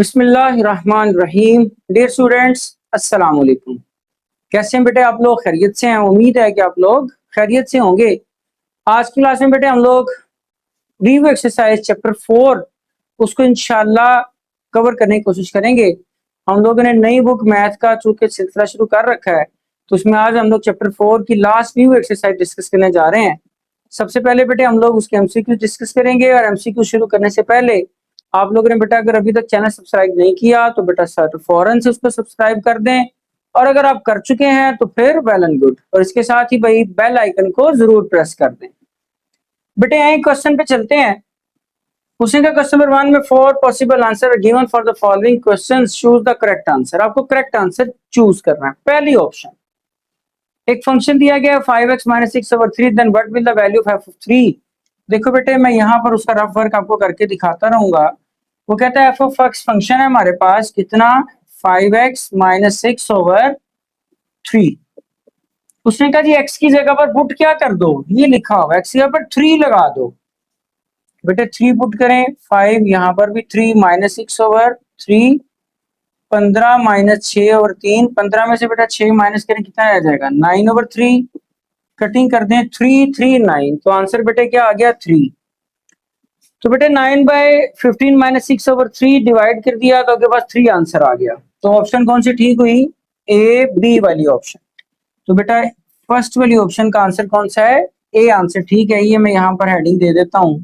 बिस्मिल्लाहिर्रहमानिर्रहीम। Dear students, अस्सलाम वालेकुम। कैसे हैं बेटे आप लोग? खैरियत से हैं? उम्मीद है कि आप लोग खैरियत से होंगे। आज की क्लास में बेटे हम लोग रिव्यू एक्सरसाइज चैप्टर 4 उसको इंशाल्लाह कवर करने की कोशिश करेंगे। हम लोगों ने नई बुक मैथ का चूंकि सिलसिला शुरू कर रखा है, तो उसमें आज हम लोग चैप्टर 4 की लास्ट रिव्यू एक्सरसाइज डिस्कस करने जा रहे हैं। सबसे पहले बेटे हम लोग उसके एमसीक्यू डिस्कस करेंगे, और एमसीक्यू शुरू करने से पहले आप लोगों ने बेटा अगर अभी तक चैनल सब्सक्राइब नहीं किया तो बेटा सर फौरन से उसको सब्सक्राइब कर दें, और अगर आप कर चुके हैं तो फिर वेल एंड गुड, और इसके साथ ही भाई बेल आइकन को जरूर प्रेस कर दें। बेटे यही क्वेश्चन पे चलते हैं। क्वेश्चन का क्वेश्चन नंबर 1 में 4 possible answer given for the following questions, choose the correct answer. आपको करेक्ट आंसर चूज करना है। पहली ऑप्शन, एक फंक्शन दिया गया है 5x - 6/3, then what will the value of f(3)। देखो बेटे मैं यहाँ पर उसका रफ वर्क आपको करके दिखाता रहूंगा। वो कहता है f(x) फंक्शन है हमारे पास कितना, 5x - 6/3। उसने कहा जी x की जगह पर पुट क्या कर दो, ये लिखा हुआ x की जगह पर 3 लगा दो। बेटे 3 पुट करें, 5 यहाँ पर भी 3 - 6/3, 15 - 6/3, 15 में से बेटा 6 माइनस करें कितना आ जाएगा, 9/3। कटिंग कर दें 3 3 9, तो आंसर बेटे क्या आ गया 3। तो बेटे 9/15 - 6/3 डिवाइड कर दिया तो आपके पास 3 आंसर आ गया। तो ऑप्शन कौन सी ठीक हुई, ए बी वाली ऑप्शन। तो बेटा फर्स्ट वाली ऑप्शन का आंसर कौन सा है, ए आंसर ठीक है। ये मैं यहाँ पर हेडिंग दे देता हूं।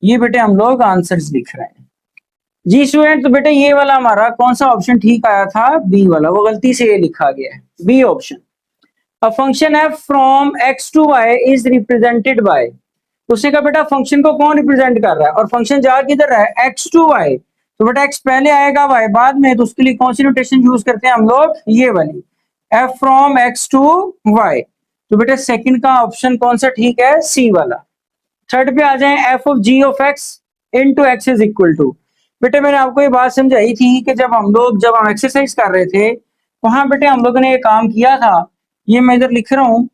ये बेटे हम लोग आंसर्स लिख रहे हैं जी स्टूडेंट। तो बेटे ये वाला हमारा कौन सा ऑप्शन ठीक आया था, बी वाला, वो गलती से ये लिखा गया है B option. A function f from x to y is represented by. उसने कहा बेटा फंक्शन को कौन रिप्रेजेंट कर रहा है, और फंक्शन जा किधर रहा है, x to y। तो बेटा x पहले आएगा y बाद में, तो उसके लिए कौन सी नोटेशन यूज करते हैं हम लोग, ये वाली, f from x to y। तो बेटा सेकंड का ऑप्शन कौन सा ठीक है, सी वाला। थर्ड पे आ जाए, f of g of x into x is equal to. बेटे मैंने आपको ये बात समझाई थी कि जब हम एक्सरसाइज कर रहे थे, वहां बेटे हम लोगों ने ये काम किया था। ये मैं इधर लिख रहा हूं,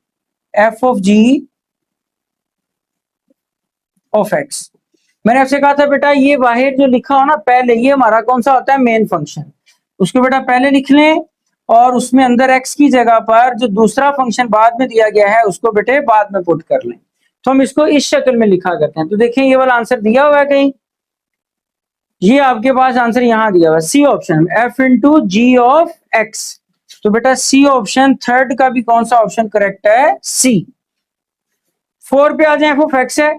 f of g of x। मैंने आपसे कहा था बेटा ये वाहिद जो लिखा हो ना पहले, ये हमारा कौन सा होता है, मेन फंक्शन। उसको बेटा पहले लिख लें, और उसमें अंदर x की जगह पर जो दूसरा फंक्शन बाद में दिया गया है उसको बेटे बाद में पुट कर लें। तो हम इसको इस शक्ल में लिखा करते हैं। तो देखें ये वाला आंसर दिया हुआ है कहीं, ये आपके पास आंसर यहां दिया हुआ है, C option, f into G of x। तो बेटा सी ऑप्शन थर्ड का भी कौन सा ऑप्शन करेक्ट है, सी। 4 पे आ जाए, f ऑफ x है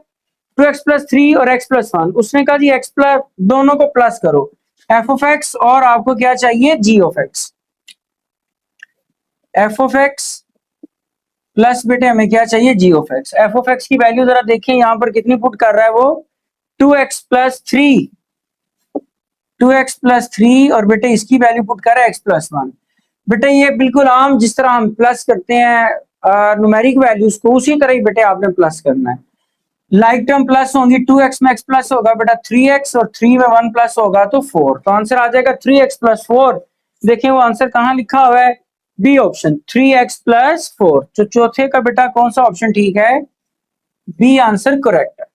2x + 3 और x + 1। उसने कहा जी x प्लस दोनों को प्लस करो, f ऑफ x और आपको क्या चाहिए, g of x। f of x plus बेटे हमें क्या चाहिए, g of x। f of x की वैल्यू जरा देखें यहां पर कितनी पुट कर रहा है वो, 2x + 3, 2x + 3, और बेटे इसकी वैल्यू पुट कर रहा है x + 1। बेटे ये बिल्कुल आम जिस तरह हम प्लस करते हैं न्यूमेरिक वैल्यूज को, उसी तरह ही बेटे आपने प्लस करना है। लाइक टर्म प्लस होंगी, 2x में x प्लस होगा बेटा 3x, और 3 में 1 प्लस होगा तो 4। तो आंसर आ जाएगा 3x + 4। देखें वो आंसर कहां लिखा हुआ है, बी ऑप्शन, 3x + 4। तो चौथे का बेटा कौन सा ऑप्शन ठीक है, बी आंसर करेक्ट है।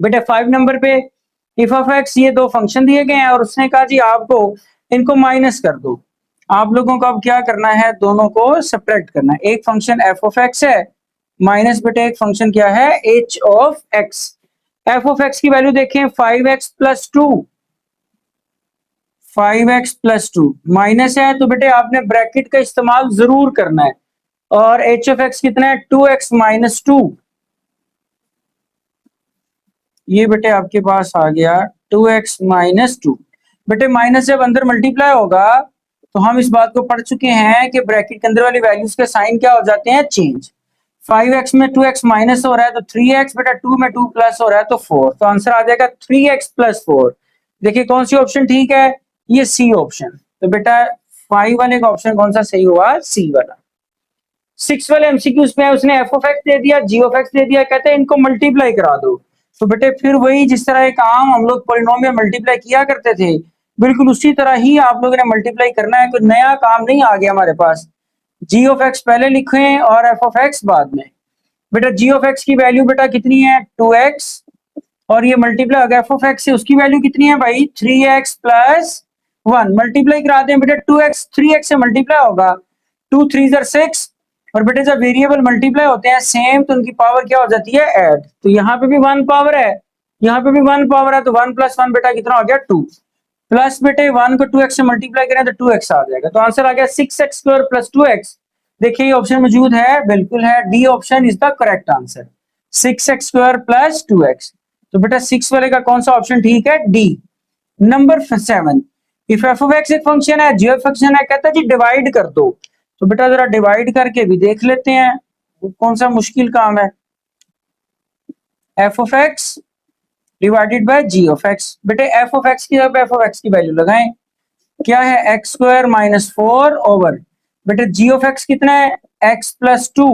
बेटे 5 नंबर पे इफ ऑफ x, ये दो फंक्शन दिए गए हैं और उसने कहा जी आपको इनको माइनस कर दो। आप लोगों को अब क्या करना है, दोनों को सेपरेट करना है। एक फंक्शन f ऑफ x है माइनस बेटे एक फंक्शन क्या है, h of x। f of x की वैल्यू देखें 5x + 2, 5x + 2 माइनस है, तो बेटे आपने ब्रैकेट का इस्तेमाल जरूर करना है। और h ऑफ x कितना है, 2x - 2। ये बेटे आपके पास आ गया 2x - 2। बेटे माइनस जब अंदर मल्टीप्लाई होगा तो हम इस बात को पढ़ चुके हैं कि ब्रैकेट के अंदर वाली वैल्यूज के साइन क्या हो जाते हैं, चेंज। 5x में 2x माइनस हो रहा है तो 3x, बेटा 2 में 2 प्लस हो रहा है तो 4। तो आंसर आ जाएगा 3x + 4। देखिए कौन सी ऑप्शन ठीक है, ये सी ऑप्शन। तो बेटा 5 वाले का ऑप्शन कौन सा सही हुआ, सी वाला। 6 वाले एमसीक्यूज में उसने f ऑफ x दे दिया, g ऑफ x दे दिया, कहते हैं इनको मल्टीप्लाई करा दो। तो बेटे फिर वही जिस तरह एक आम हम लोग पॉलिनोमियल मल्टीप्लाई किया करते थे, बिल्कुल उसी तरह ही आप लोगों ने मल्टीप्लाई करना है। कोई नया काम नहीं आ गया हमारे पास। g ऑफ x पहले लिखें और f ऑफ x बाद में। बेटा g ऑफ x की वैल्यू बेटा कितनी है, 2x, और ये मल्टीप्लाई होगा एफ ऑफ एक्स से, उसकी वैल्यू कितनी है भाई 3x प्लस 1, मल्टीप्लाई कराते हैं बेटे 2x 3x से मल्टीप्लाई होगा, 2 3 6, और बेटे जब वेरिएबल मल्टीप्लाई होते हैं सेम तो उनकी पावर क्या हो जाती है ऐड, तो यहाँ पे भी 1 पावर है, यहाँ पे भी 1 पावर है, तो 1 + 1 बेटा कितना हो गया 2, प्लस बेटे 1 को 2x से मल्टीप्लाई करें तो 2x आ जाएगा, तो आंसर आ गया 6x² + 2x। देखिए ये ऑप्शन मौजूद है, बिल्कुल है, D option is the correct answer, 6x² + 2x। तो बेटा 6 वाले का कौन सा ऑप्शन ठीक है, D. Number 7, if F of x एक फंक्शन है, जी फंक्शन है, कहता है जी डिवाइड कर दो, तो बेटा जरा डिवाइड करके भी देख लेते हैं, कौन सा मुश्किल काम है। F of X divided by G of X, बेटे एफ ऑफ एक्स की जगह एफ ऑफ एक्स की वैल्यू लगाएं, क्या है x² - 4 ओवर, बेटे जी ऑफ एक्स कितना है x + 2,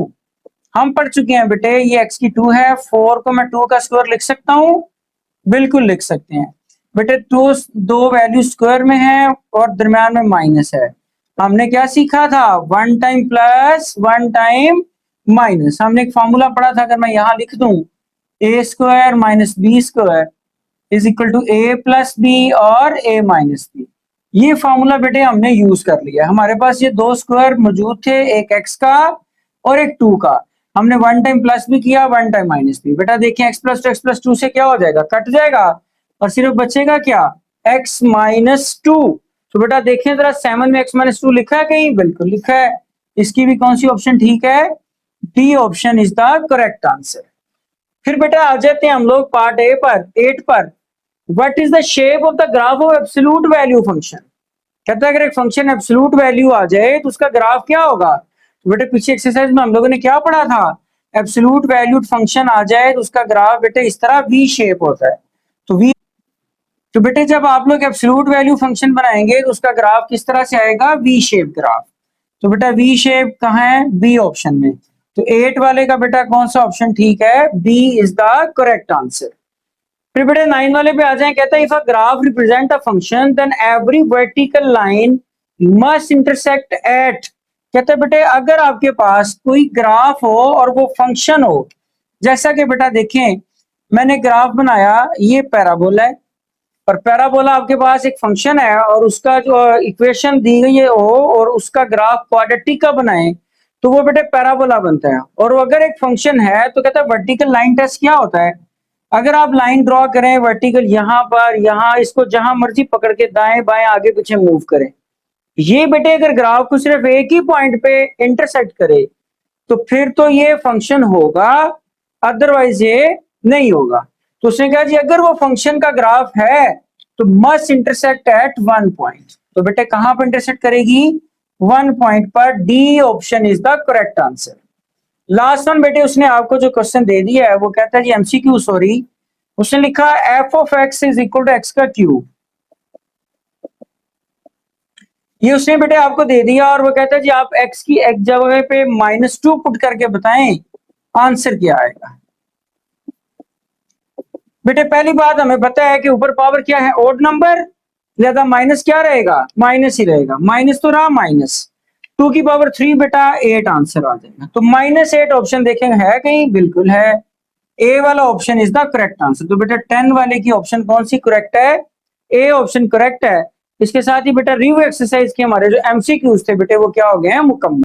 हम पढ़ चुके हैं बेटे ये x की 2 है, 4 को मैं 2 का स्क्वायर लिख सकता हूं, बिल्कुल लिख सकते हैं बेटे, दो वैल्यू स्क्वायर में है और दरम्यान में माइनस है। हमने क्या सीखा था, 1 टाइम प्लस 1 टाइम माइनस, हमने एक फॉर्मूला पढ़ा था, अगर मैं यहां लिख दूं a² - b² is equal to a + b और a - b, ये फॉर्मूला बेटे हमने यूज कर लिया, हमारे पास ये दो स्क्वायर मौजूद थे, एक x का और एक 2 का, हमने 1 टाइम प्लस भी किया 1 टाइम माइनस भी, बेटा देखिए x + 2 से क्या हो जाएगा, कट जाएगा और सिर्फ बचेगा क्या x - 2, तो बेटा देखिए जरा 7 में x - 2 लिखा है कहीं, बिल्कुल लिखा है, इसकी भी कौन सी ऑप्शन ठीक है, D option is the correct answer. फिर बेटा आ जाते हैं हम लोग पार्ट ए पर, 8 पर, what is the shape of the graph of absolute value function, कहता है अगर एक फंक्शन एब्सोल्यूट वैल्यू आ जाए तो उसका ग्राफ क्या होगा, तो बेटे पीछे एक्सरसाइज में हम लोगों ने क्या पढ़ा था, एब्सोल्यूट वैल्यूड फंक्शन आ जाए तो उसका ग्राफ बेटे इस तरह वी शेप होता है, तो वी, तो बेटे जब आप लोग एब्सोल्यूट वैल्यू फंक्शन बनाएंगे तो उसका ग्राफ किस तरह से आएगा, वी शेप ग्राफ, तो बेटा वी शेप कहाँ है, बी ऑप्शन में, तो 8 वाले का बेटा कौन सा ऑप्शन ठीक है, B is the correct answer. फिर बेटे 9 वाले पे आ जाए, कहता है if a graph represent a function then every vertical line must intersect at, कहते हैं बेटे अगर आपके पास कोई ग्राफ हो और वो फंक्शन हो, जैसा कि बेटा देखें मैंने ग्राफ बनाया, ये पैराबोला है और पैराबोला आपके पास एक फंक्शन है और उसका जो इक्वेशन दी गई है हो और उसका ग्राफ क्वाड्रेटिक का बनाए तो वो बेटे पैराबोला बनता है, और अगर एक फंक्शन है तो कहता है वर्टिकल लाइन टेस्ट क्या होता है, अगर आप लाइन ड्रॉ करें वर्टिकल यहाँ पर, यहाँ, इसको जहां मर्जी पकड़ के दाएं बाएं आगे पीछे मूव करें, ये बेटे अगर ग्राफ को सिर्फ एक ही पॉइंट पे इंटरसेक्ट करे तो फिर तो ये फंक्शन होगा, अदरवाइज ये नहीं होगा। तो उसने कहा जी अगर वो फंक्शन का ग्राफ है तो मस्ट इंटरसेक्ट एट 1 पॉइंट, तो बेटे कहां पर इंटरसेक्ट करेगी, 1 पॉइंट पर, D option is the correct answer. Last one बेटे उसने आपको जो क्वेश्चन दे दिया है वो कहता है जी एमसीक्यू, सॉरी, उसने लिखा F of X is equal to X का क्यूब, ये उसने बेटे आपको दे दिया और वो कहता है जी आप x की एक जगह पे -2 पुट करके बताएं आंसर क्या आएगा। बेटे पहली बात हमें पता है कि ऊपर पावर क्या है, ओड नंबर, लिहाजा माइनस क्या रहेगा, माइनस ही रहेगा, माइनस तो रहा माइनस, 2 की पावर 3 बेटा 8 आंसर आ जाएगा, तो -8 ऑप्शन देखेंगे है कहीं, बिल्कुल है, ए वाला option is the correct answer. तो बेटा 10 वाले की ऑप्शन कौन सी करेक्ट है, ए ऑप्शन करेक्ट है। इसके साथ ही बेटा रिव्यू एक्सरसाइज के हमारे जो एमसीक्यूज थे बेटे वो क्या हो गए हैं, मुकम्मल।